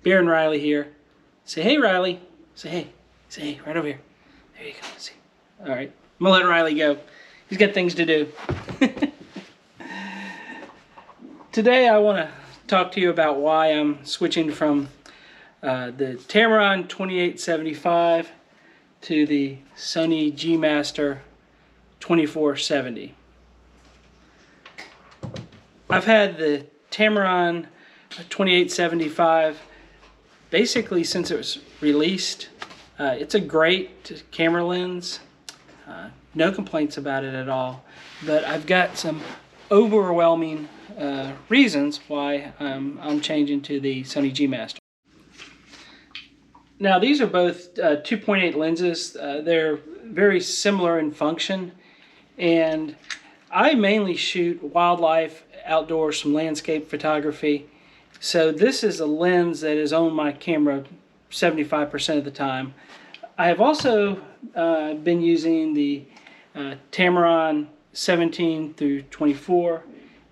Bear and Riley here. Say hey, Riley. Say hey. Say hey, right over here. There you go. See. All right. I'm going to let Riley go. He's got things to do. Today I want to talk to you about why I'm switching from the Tamron 2875 to the Sony G Master 2470. I've had the Tamron 2875 basically since it was released. It's a great camera lens. No complaints about it at all. But I've got some overwhelming reasons why I'm changing to the Sony G Master. Now these are both 2.8 lenses. They're very similar in function, and I mainly shoot wildlife, outdoors, some landscape photography. So this is a lens that is on my camera 75% of the time. I have also been using the Tamron 17 through 24,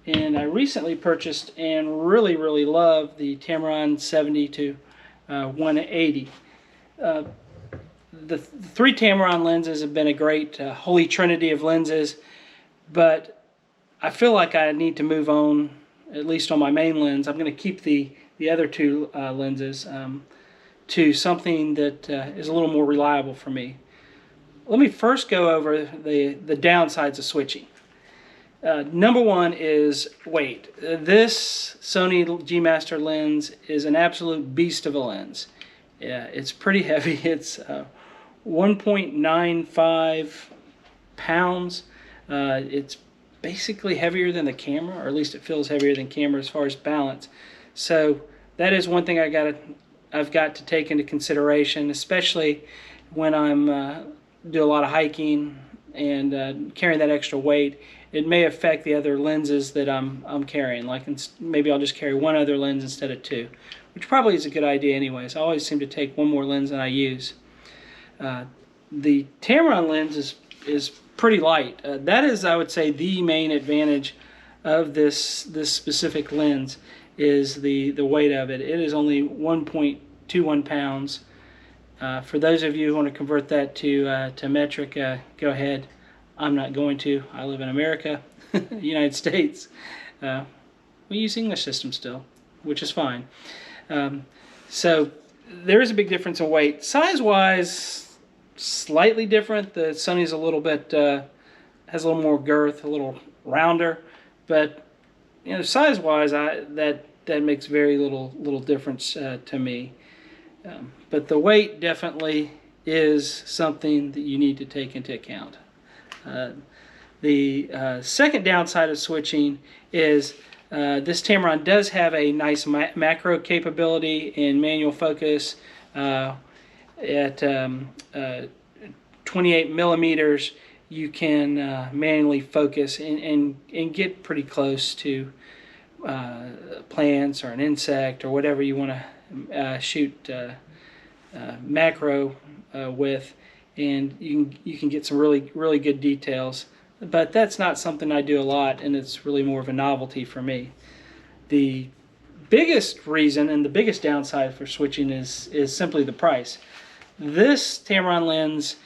and I recently purchased and really love the Tamron 70 to 180. The three Tamron lenses have been a great holy trinity of lenses, but I feel like I need to move on, at least on my main lens. I'm going to keep the other two lenses to something that is a little more reliable for me. Let me first go over the downsides of switching. Number one is weight. This Sony G Master lens is an absolute beast of a lens. Yeah, it's pretty heavy. It's 1.95 pounds. It's basically heavier than the camera, or at least it feels heavier than camera as far as balance. So that is one thing I've got to take into consideration, especially when I'm do a lot of hiking and carrying that extra weight. It may affect the other lenses that I'm carrying. Like maybe I'll just carry one other lens instead of two, which probably is a good idea anyways. I always seem to take one more lens than I use. The Tamron lens is pretty light. That is, I would say, the main advantage of this specific lens is the weight of it. It is only 1.21 pounds. For those of you who want to convert that to metric, go ahead. I'm not going to. I live in America, United States. We use English system still, which is fine. So there is a big difference in weight. Size-wise, slightly different. The Sony's a little bit has a little more girth, a little rounder, but you know, size-wise, that makes very little difference to me. But the weight definitely is something that you need to take into account. The second downside of switching is this Tamron does have a nice macro capability in manual focus at 28 millimeters. You can manually focus and get pretty close to plants or an insect or whatever you want to shoot macro with, and you can get some really good details. But that's not something I do a lot, and it's really more of a novelty for me. The biggest reason and the biggest downside for switching is simply the price. This Tamron lens,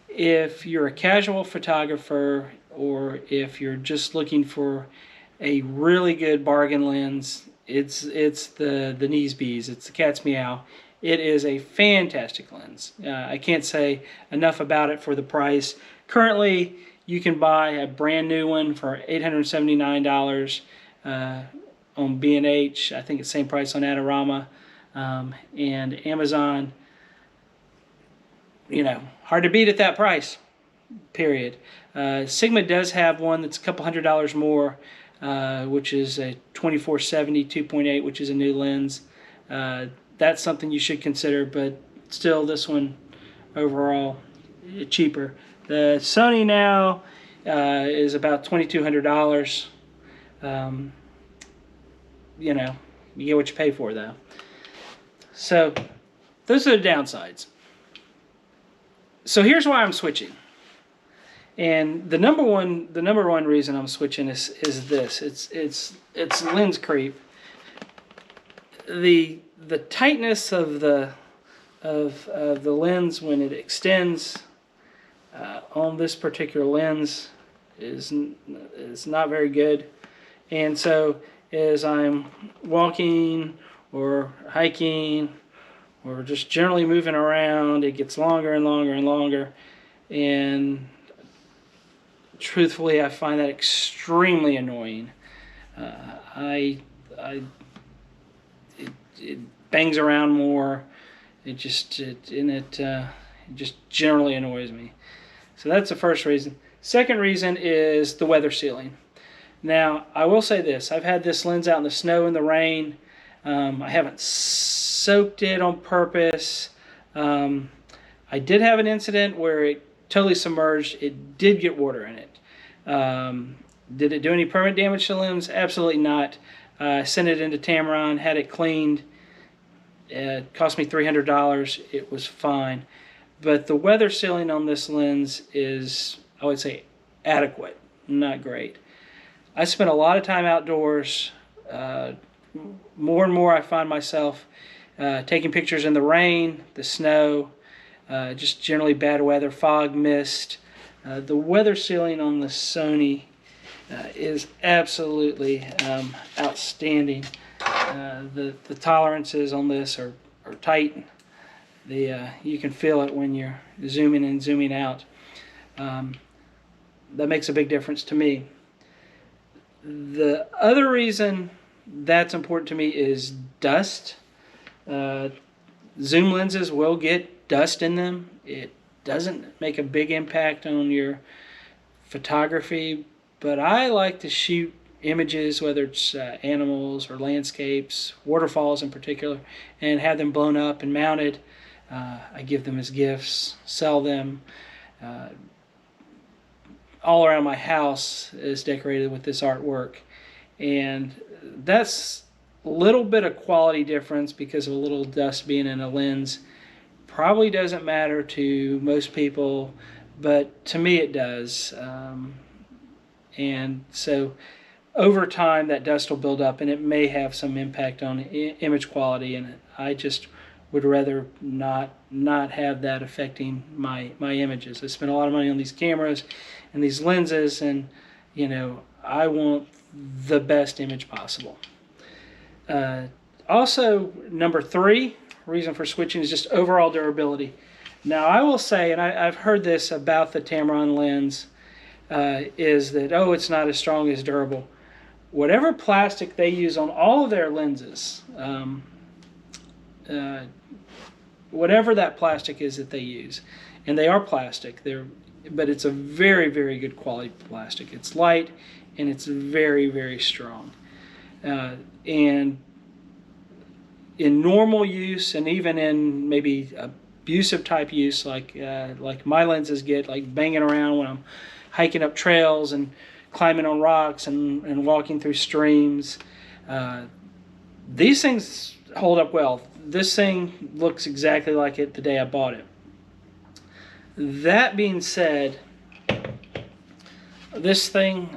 if you're a casual photographer or if you're just looking for a really good bargain lens, it's the knees bees, it's the cat's meow. It is a fantastic lens. I can't say enough about it for the price. Currently, you can buy a brand new one for $879 on B&H. I think it's the same price on Adorama and Amazon. You know, hard to beat at that price, period. Sigma does have one that's a couple $100 more, which is a 2470 2.8, which is a new lens. That's something you should consider, but still this one overall cheaper. The Sony now is about $2,200. You know, you get what you pay for though. So those are the downsides. So here's why I'm switching. And the number one reason I'm switching is this. It's lens creep. the tightness of the lens when it extends on this particular lens is not very good. And so as I'm walking or hiking or just generally moving around, it gets longer and longer and longer. And truthfully, I find that extremely annoying. It bangs around more. It just generally annoys me. So that's the first reason. Second reason is the weather sealing. Now, I will say this. I've had this lens out in the snow and the rain. I haven't soaked it on purpose. I did have an incident where it totally submerged. It did get water in it. Did it do any permanent damage to the lens? Absolutely not. I sent it into Tamron, had it cleaned. It cost me $300. It was fine. But the weather sealing on this lens is, I would say, adequate, not great. I spent a lot of time outdoors. More and more I find myself taking pictures in the rain, the snow, just generally bad weather, fog, mist. The weather sealing on the Sony is absolutely outstanding. The tolerances on this are tight. You can feel it when you're zooming in, zooming out. That makes a big difference to me. The other reason that's important to me is dust. Zoom lenses will get dust in them. It doesn't make a big impact on your photography, but I like to shoot images, whether it's animals or landscapes, waterfalls in particular, and have them blown up and mounted. I give them as gifts, sell them. All around my house is decorated with this artwork, and that's a little bit of quality difference because of a little dust being in a lens. Probably doesn't matter to most people, but to me it does. And so over time that dust will build up and it may have some impact on image quality, and I just would rather not have that affecting my images. I spend a lot of money on these cameras and these lenses, and you know, I want the best image possible. Also, number 3 reason for switching is just overall durability. Now I will say, and I've heard this about the Tamron lens, is that, oh, it's not as strong as durable. Whatever plastic they use on all of their lenses, whatever that plastic is that they use, and they are plastic, but it's a very, very good quality plastic. It's light and it's very, very strong. And in normal use, and even in maybe abusive type use, like my lenses get, like banging around when I'm hiking up trails and climbing on rocks and walking through streams, these things hold up well. This thing looks exactly like it the day I bought it. That being said, this thing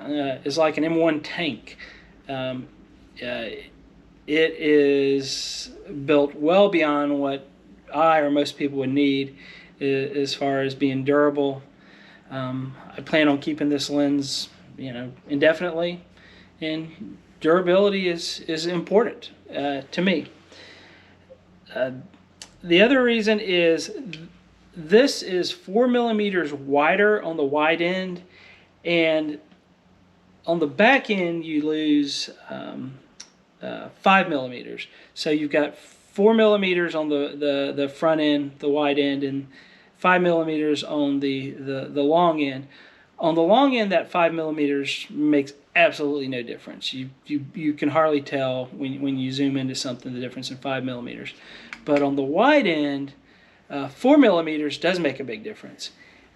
is like an M1 tank. It is built well beyond what I or most people would need as far as being durable. I plan on keeping this lens, you know, indefinitely, and durability is important to me. The other reason is this is 4 millimeters wider on the wide end, and on the back end you lose 5 millimeters. So you've got 4 millimeters on the front end, the wide end, and 5 millimeters on the long end. On the long end, that 5 millimeters makes absolutely no difference. You can hardly tell when you zoom into something the difference in 5 millimeters. But on the wide end, 4 millimeters does make a big difference.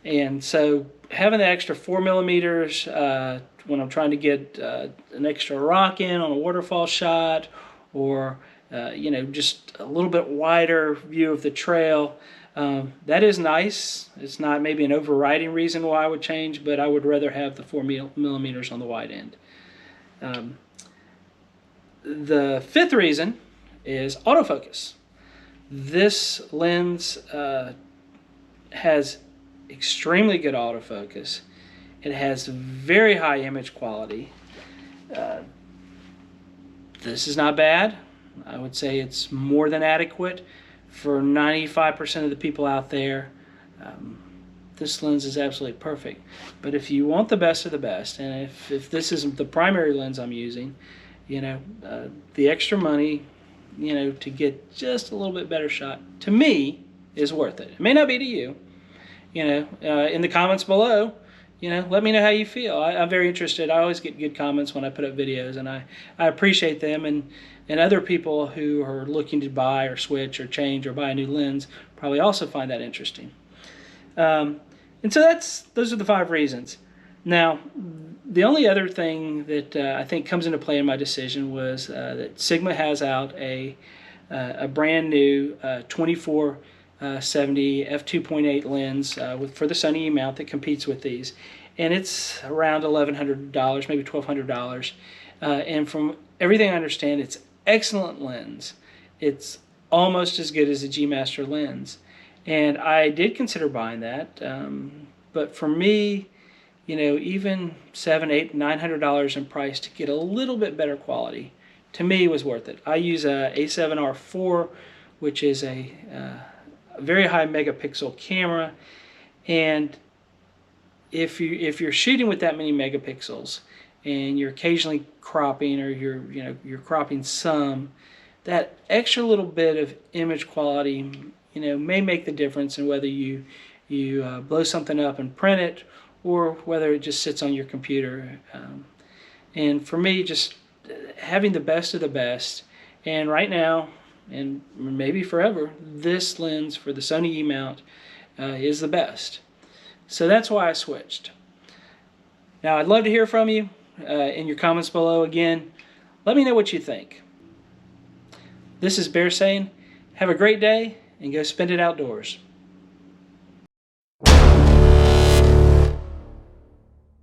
And so having the extra 4 millimeters when I'm trying to get an extra rock in on a waterfall shot, or you know, just a little bit wider view of the trail, that is nice. It's not maybe an overriding reason why I would change, but I would rather have the 4 millimeters on the wide end. The fifth reason is autofocus. This lens has extremely good autofocus. It has very high image quality. This is not bad. I would say it's more than adequate for 95% of the people out there. This lens is absolutely perfect. But if you want the best of the best, and if this isn't the primary lens I'm using, you know, the extra money, you know, to get just a little bit better shot, to me, is worth it. It may not be to you. You know, in the comments below, you know, let me know how you feel. I'm very interested. I always get good comments when I put up videos, and I appreciate them. And other people who are looking to buy or switch or change or buy a new lens probably also find that interesting. And so those are the 5 reasons. Now, the only other thing that I think comes into play in my decision was that Sigma has out a brand new 2470 f2.8 lens for the Sony E mount that competes with these, and it's around $1,100, maybe $1,200. And from everything I understand, it's excellent lens. It's almost as good as a G Master lens, and I did consider buying that. But for me, you know, even $700, $800, $900 in price to get a little bit better quality, to me, was worth it. I use a A7R4, which is a very high megapixel camera, and if you're shooting with that many megapixels and you're occasionally cropping, or you're cropping some, that extra little bit of image quality, you know, may make the difference in whether you blow something up and print it, or whether it just sits on your computer. And for me, just having the best of the best, and right now, and maybe forever, this lens for the Sony E mount is the best. So that's why I switched. Now, I'd love to hear from you in your comments below. Again, let me know what you think. This is Bear saying, have a great day and go spend it outdoors.